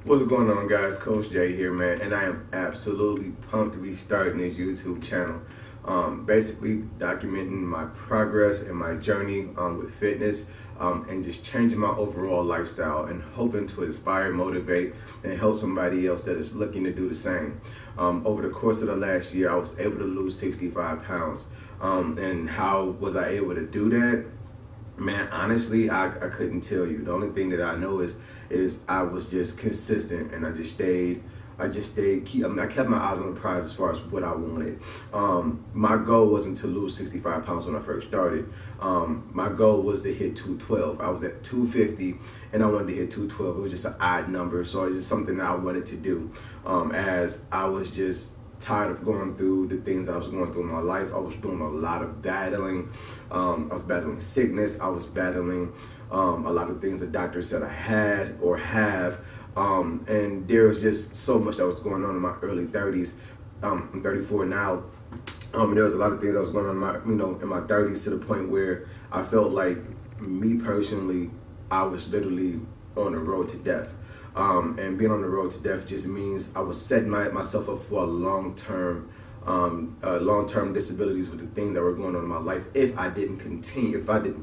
What's going on, guys? Coach Jay here, man, and I am absolutely pumped to be starting this YouTube channel. Basically documenting my progress and my journey with fitness and just changing my overall lifestyle and hoping to inspire, motivate, and help somebody else that is looking to do the same. Over the course of the last year, I was able to lose 65 pounds. And how was I able to do that? Man, honestly, I couldn't tell you. The only thing that I know is I was just consistent, and I kept my eyes on the prize as far as what I wanted. My goal wasn't to lose 65 pounds when I first started. My goal was to hit 212. I was at 250 and I wanted to hit 212. It was just an odd number, so it's just something that I wanted to do. As I was just tired of going through the things I was going through in my life. I was doing a lot of battling. I was battling sickness. I was battling a lot of things the doctor said I had or have. And there was just so much that was going on in my early 30s. I'm 34 now. There was a lot of things that was going on in my 30s, to the point where I felt like, me personally, I was literally on the road to death. And being on the road to death just means I was setting myself up for a long-term disabilities with the things that were going on in my life if I didn't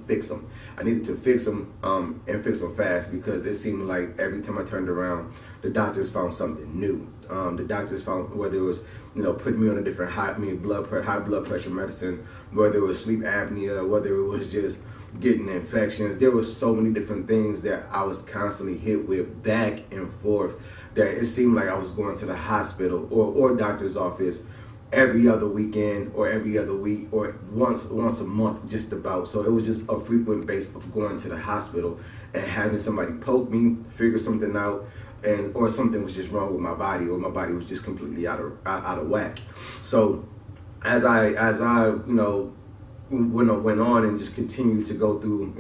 fix them. I needed to fix them and fix them fast, because it seemed like every time I turned around, the doctors found something new. The doctors found, whether it was putting me on a different high blood pressure medicine, whether it was sleep apnea, whether it was just getting infections. There was so many different things that I was constantly hit with back and forth, that it seemed like I was going to the hospital or doctor's office every other weekend or every other week or once a month, just about. So it was just a frequent base of going to the hospital and having somebody poke me, figure something out, or something was just wrong with my body, or my body was just completely out of whack. So as I went on and just continued to go through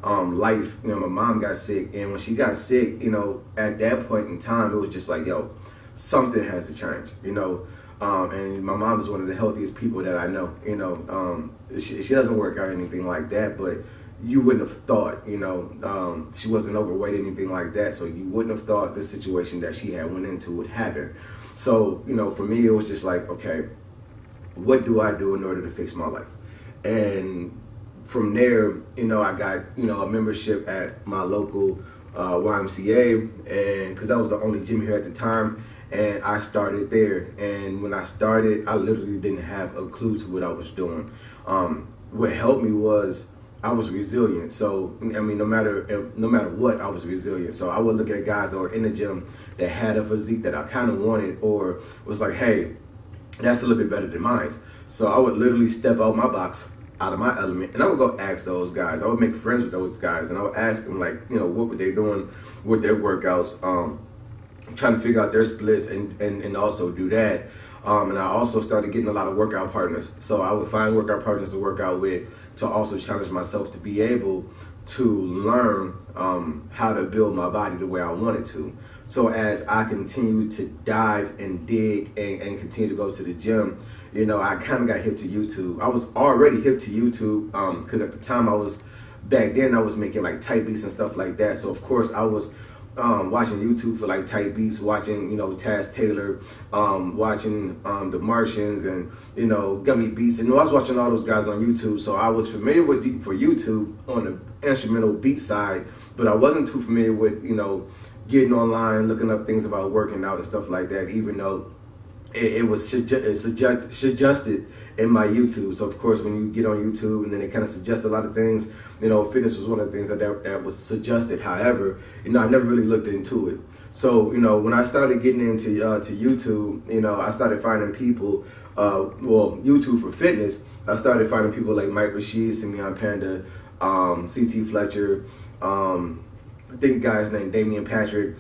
life, my mom got sick, and when she got sick, at that point in time, it was just like, yo, something has to change, and my mom is one of the healthiest people that I know. She doesn't work out or anything like that, but you wouldn't have thought, she wasn't overweight or anything like that, so you wouldn't have thought the situation that she had went into would happen. So, for me, it was just like, okay, what do I do in order to fix my life? And from there, I got, a membership at my local YMCA, and because that was the only gym here at the time, and I started there. And when I started, I literally didn't have a clue to what I was doing. What helped me was I was resilient. So no matter what, I was resilient. So I would look at guys that were in the gym that had a physique that I kind of wanted, or was like, hey, that's a little bit better than mine. So I would literally step out my box, out of my element, and I would go ask those guys. I would make friends with those guys, and I would ask them, like, what were they doing with their workouts, trying to figure out their splits and also do that. And I also started getting a lot of workout partners. So I would find workout partners to work out with, to also challenge myself to be able to learn how to build my body the way I wanted to. So as I continued to dive and dig and continue to go to the gym, I kind of got hip to YouTube. I was already hip to YouTube because at the time back then I was making like type beats and stuff like that. So of course I was watching YouTube for like type beats, watching Taz Taylor, watching the Martians and Gummy Beats, and I was watching all those guys on YouTube. So I was familiar with for YouTube on the instrumental beat side, but I wasn't too familiar with getting online, looking up things about working out and stuff like that, even though it was suggested in my YouTube. So of course, when you get on YouTube and then it kind of suggests a lot of things, fitness was one of the things that was suggested. However, I never really looked into it. So when I started getting into to YouTube, I started finding people, YouTube for fitness. I started finding people like Mike Rashid, Simeon Panda, CT Fletcher, I think a guy's named Damian Patrick,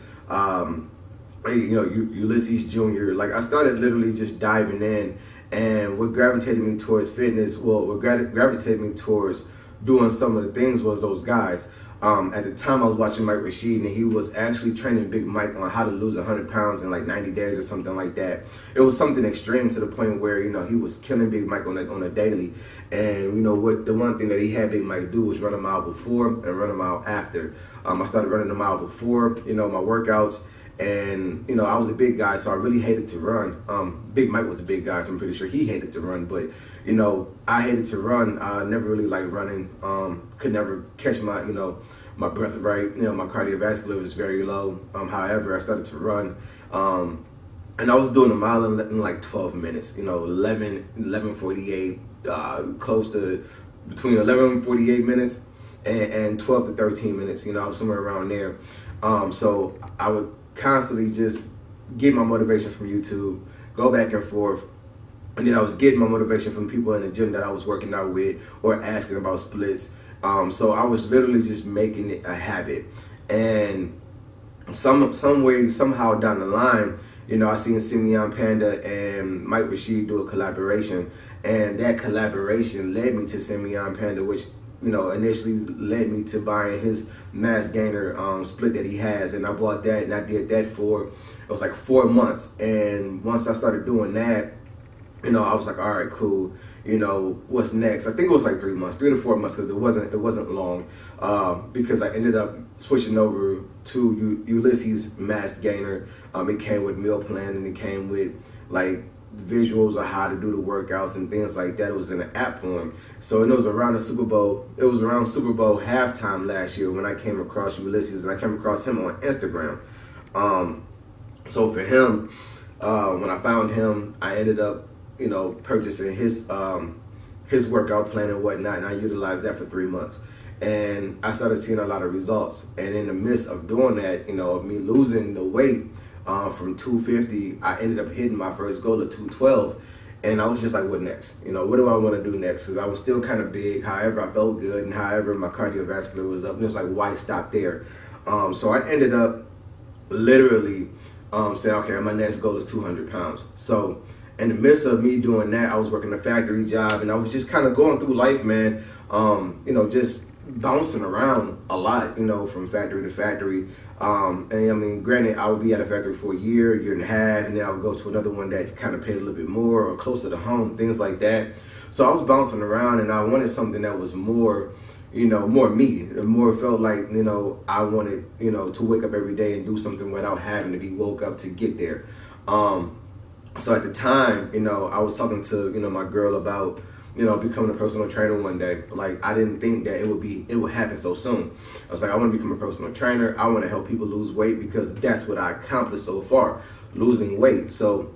Ulysses Jr. Like, I started literally just diving in, and what gravitated me towards fitness, what gravitated me towards doing some of the things was those guys. At the time I was watching Mike Rashid, and he was actually training Big Mike on how to lose 100 pounds in like 90 days or something like that. It was something extreme to the point where, he was killing Big Mike on a daily. And the one thing that he had Big Mike do was run a mile before and run a mile after. I started running a mile before, my workouts, And, you know, I was a big guy, so I really hated to run. Big Mike was a big guy, so I'm pretty sure he hated to run. But, you know, I hated to run. I never really liked running. Could never catch my, you know, my breath right. You know, my cardiovascular was very low. However, I started to run. And I was doing a mile in like 12 minutes, you know, 11:48, close to between 11:48 minutes and 12 to 13 minutes, you know, I was somewhere around there. So I would constantly just get my motivation from YouTube, go back and forth. And then I was getting my motivation from people in the gym that I was working out with or asking about splits. So I was literally just making it a habit. And some way, somehow down the line, you know, I seen Simeon Panda and Mike Rashid do a collaboration, and that collaboration led me to Simeon Panda, which, you know, initially led me to buying his Mass Gainer split that he has, and I bought that, and I did that for, it was like 4 months, and once I started doing that, you know, I was like, all right, cool. You know, what's next? I think it was like 3 months, 3 to 4 months, because it wasn't long, because I ended up switching over to Ulysses Mass Gainer. It came with meal plan, and it came with like visuals of how to do the workouts and things like that. It was in an app form. So it was around the Super Bowl. It was around Super Bowl halftime last year when I came across Ulysses, and I came across him on Instagram. So for him, when I found him, I ended up, you know, purchasing his workout plan and whatnot, and I utilized that for 3 months. And I started seeing a lot of results. And in the midst of doing that, you know, of me losing the weight from 250, I ended up hitting my first goal of 212. And I was just like, what next? You know, what do I want to do next? Because I was still kind of big. However, I felt good. And however, my cardiovascular was up. And it was like, why stop there? So I ended up literally saying, okay, my next goal is 200 pounds. So in the midst of me doing that, I was working a factory job, and I was just kind of going through life, man. You know, just bouncing around a lot, you know, from factory to factory. And I mean, granted, I would be at a factory for a year and a half, and then I would go to another one that kind of paid a little bit more or closer to home, things like that. So I was bouncing around, and I wanted something that was more, you know, more me. It more felt like, you know, I wanted, you know, to wake up every day and do something without having to be woke up to get there. So at the time, you know, I was talking to, you know, my girl about, you know, becoming a personal trainer one day. Like, I didn't think that it would happen so soon. I was like, I want to become a personal trainer. I want to help people lose weight, because that's what I accomplished so far, losing weight. So,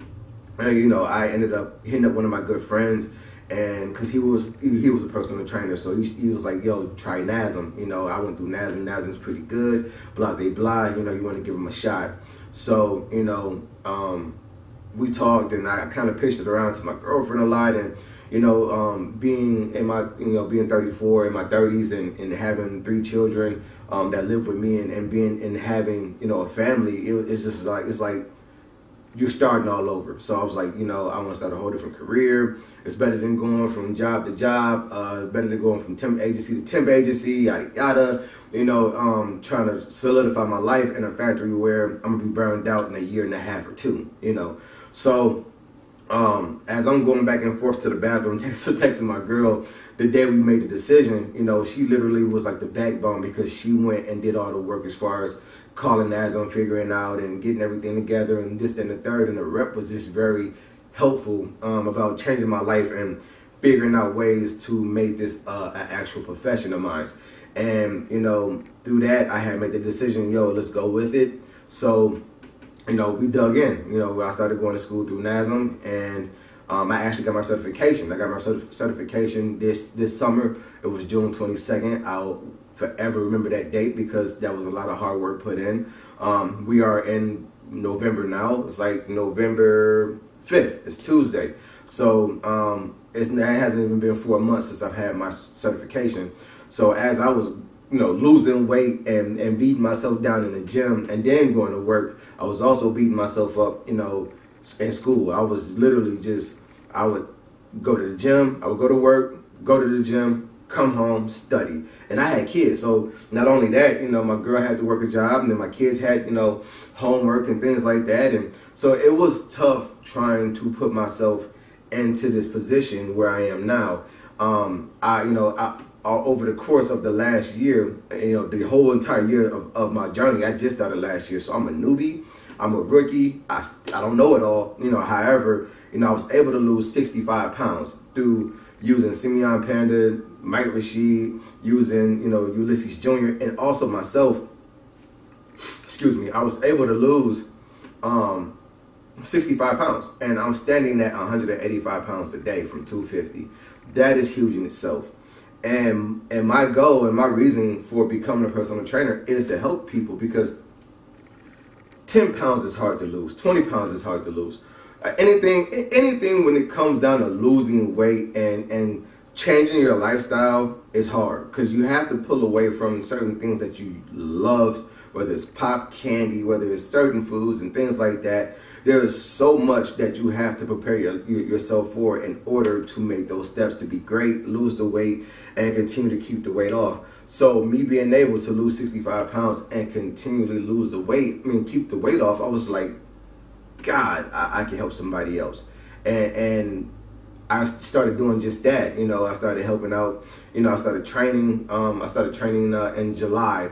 you know, I ended up hitting up one of my good friends, and because he was a personal trainer, so he was like, yo, try NASM. You know, I went through NASM. NASM's pretty good, blah, blah, blah. You know, you want to give him a shot. So, you know, we talked, and I kind of pitched it around to my girlfriend a lot. And, you know, being 34 in my 30s and having 3 children that live with me, and having, you know, a family, it's just like, it's like you're starting all over. So I was like, you know, I want to start a whole different career. It's better than going from job to job, better than going from temp agency to temp agency, yada, yada. You know, trying to solidify my life in a factory where I'm going to be burned out in a year and a half or 2, you know. So as I'm going back and forth to the bathroom, texting my girl, the day we made the decision, you know, she literally was like the backbone, because she went and did all the work as far as calling NASM, figuring out and getting everything together, and this and the third. And the rep was just very helpful about changing my life and figuring out ways to make this an actual profession of mine. And, you know, through that, I had made the decision, yo, let's go with it. So, you know, we dug in. You know, I started going to school through NASM, and I actually got my certification. I got my certification this summer. It was June 22nd. I'll forever remember that date, because that was a lot of hard work put in. We are in November now. It's like November 5th. It's Tuesday. So it hasn't even been 4 months since I've had my certification. So as I was, you know, losing weight and beating myself down in the gym and then going to work, I was also beating myself up, you know, in school. I was literally just, I would go to the gym, I would go to work, go to the gym, come home, study. And I had kids, so not only that, you know, my girl had to work a job, and then my kids had, you know, homework and things like that. And so it was tough trying to put myself into this position where I am now. over the course of the last year, the whole entire year of my journey. I just started last year, so I'm a newbie. I'm a rookie. I don't know it all. However, I was able to lose 65 pounds through using Simeon Panda, Mike Rashid, using, Ulysses Jr., and also myself. Excuse me. I was able to lose 65 pounds, and I'm standing at 185 pounds today from 250. That is huge in itself. And my goal and my reason for becoming a personal trainer is to help people, because 10 pounds is hard to lose. 20 pounds is hard to lose. Anything when it comes down to losing weight and changing your lifestyle is hard, because you have to pull away from certain things that you love, whether it's pop, candy, whether it's certain foods and things like that. There is so much that you have to prepare yourself for in order to make those steps to be great, lose the weight, and continue to keep the weight off. So me being able to lose 65 pounds and continually lose the weight, keep the weight off, I was like, God, I can help somebody else. And I started doing just that. I started helping out. I started training. In July,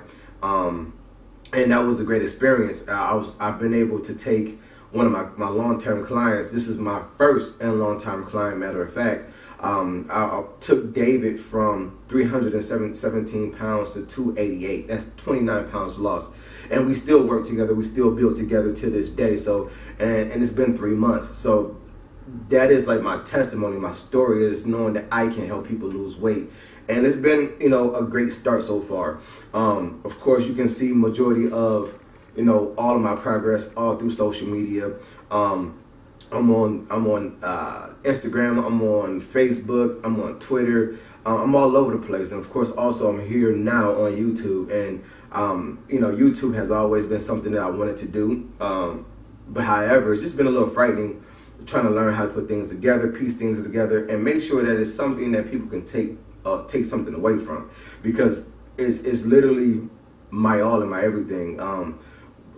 and that was a great experience. I've been able to take one of my long-term clients. This is my first and long-term client, matter of fact. I took David from 317 pounds to 288. That's 29 pounds lost. And we still work together. We still build together to this day. So, and it's been 3 months. So that is like my testimony. My story is knowing that I can help people lose weight. And it's been, a great start so far. Of course, you can see majority of, all of my progress all through social media. I'm on Instagram, I'm on Facebook, I'm on Twitter, I'm all over the place. And of course, also I'm here now on YouTube. And, YouTube has always been something that I wanted to do. But however, it's just been a little frightening trying to learn how to put things together, piece things together, and make sure that it's something that people can take something away from, because it's literally my all and my everything.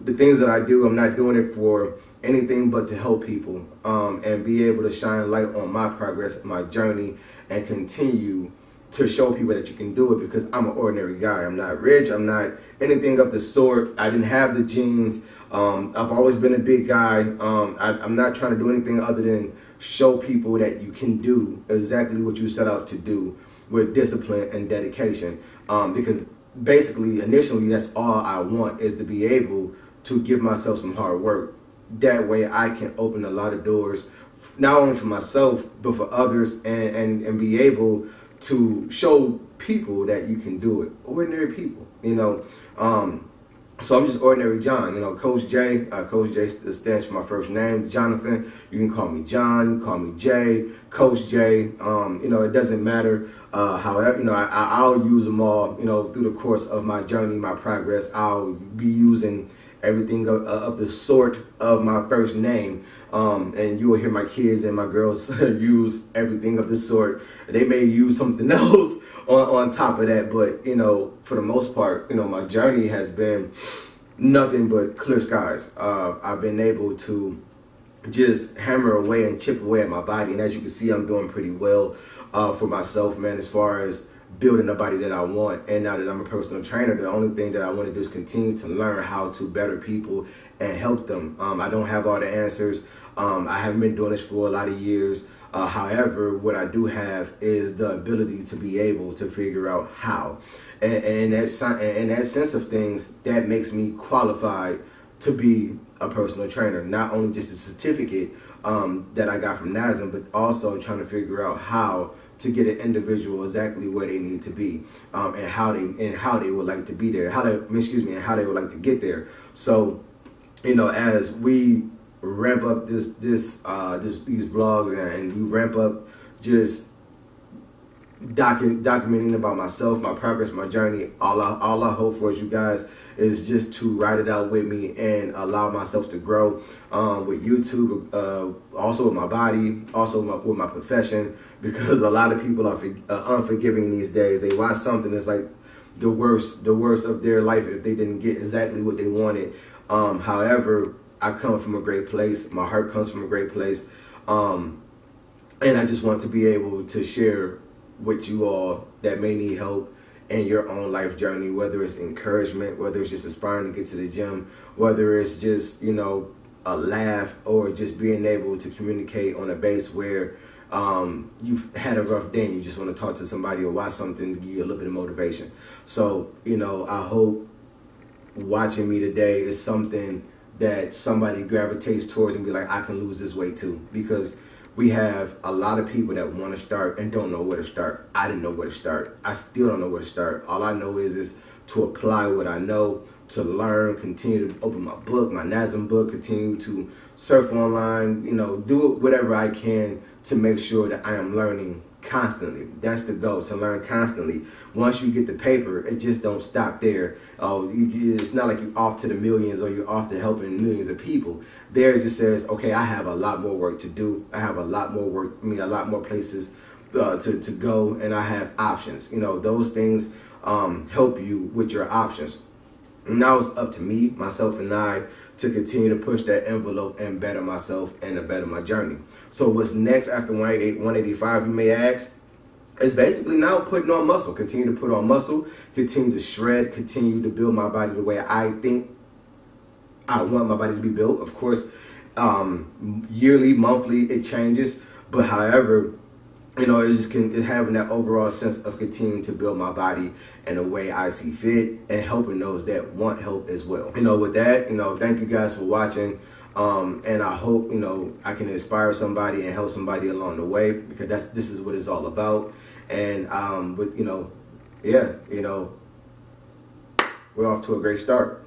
The things that I do, I'm not doing it for anything but to help people, and be able to shine light on my progress, my journey, and continue to show people that you can do it, because I'm an ordinary guy. I'm not rich. I'm not anything of the sort. I didn't have the genes. I've always been a big guy. I'm not trying to do anything other than show people that you can do exactly what you set out to do with discipline and dedication. Because basically, initially, that's all I want, is to be able to give myself some hard work. That way I can open a lot of doors, not only for myself, but for others, and be able to show people that you can do it. Ordinary people, So I'm just Ordinary John, Coach J. Coach J stands for my first name, Jonathan. You can call me John, you can call me Jay, Coach J. It doesn't matter. However, I'll use them all, through the course of my journey, my progress. I'll be using everything of the sort of my first name. And you will hear my kids and my girls use everything of the sort. They may use something else on top of that, but for the most part, my journey has been nothing but clear skies. I've been able to just hammer away and chip away at my body, and as you can see, I'm doing pretty well for myself, man, as far as building the body that I want. And now that I'm a personal trainer, the only thing that I want to do is continue to learn how to better people and help them. I don't have all the answers. I haven't been doing this for a lot of years. However, what I do have is the ability to be able to figure out how. And that sense of things, that makes me qualified to be a personal trainer. Not only just a certificate that I got from NASM, but also trying to figure out how to get an individual exactly where they need to be, and how they would like to be there, and how they would like to get there. So, as we ramp up these vlogs, and we ramp up just documenting about myself, my progress, my journey, all I hope for is you guys is just to ride it out with me and allow myself to grow with YouTube, also with my body, also with my profession, because a lot of people are unforgiving these days. They watch something that's like the worst of their life if they didn't get exactly what they wanted. However, I come from a great place. My heart comes from a great place. And I just want to be able to share with you all that may need help in your own life journey, whether it's encouragement, whether it's just aspiring to get to the gym, whether it's just, you know, a laugh, or just being able to communicate on a base where you've had a rough day and you just want to talk to somebody or watch something to give you a little bit of motivation. So, you know, I hope watching me today is something that somebody gravitates towards and be like, I can lose this weight too. Because we have a lot of people that want to start and don't know where to start. I didn't know where to start. I still don't know where to start. All I know is to apply what I know, to learn, continue to open my book, my NASM book, continue to surf online, you know, do whatever I can to make sure that I am learning constantly. That's the goal, to learn constantly. Once you get the paper, it just don't stop there. It's not like you're off to the millions or you're off to helping millions of people. There it just says, okay, I have a lot more work to do. I have a lot more work, a lot more places to go, and I have options. You know, those things help you with your options. Now it's up to me, myself, and I to continue to push that envelope and better myself and to better my journey. So what's next after 185, you may ask? It's basically now putting on muscle. Continue to put on muscle, continue to shred, continue to build my body the way I think I want my body to be built. Of course, yearly, monthly, it changes. But however, you know, it's having that overall sense of continuing to build my body in a way I see fit and helping those that want help as well. You know, with that, you know, thank you guys for watching. And I hope, you know, I can inspire somebody and help somebody along the way, because this is what it's all about. And, but, you know, yeah, you know, we're off to a great start.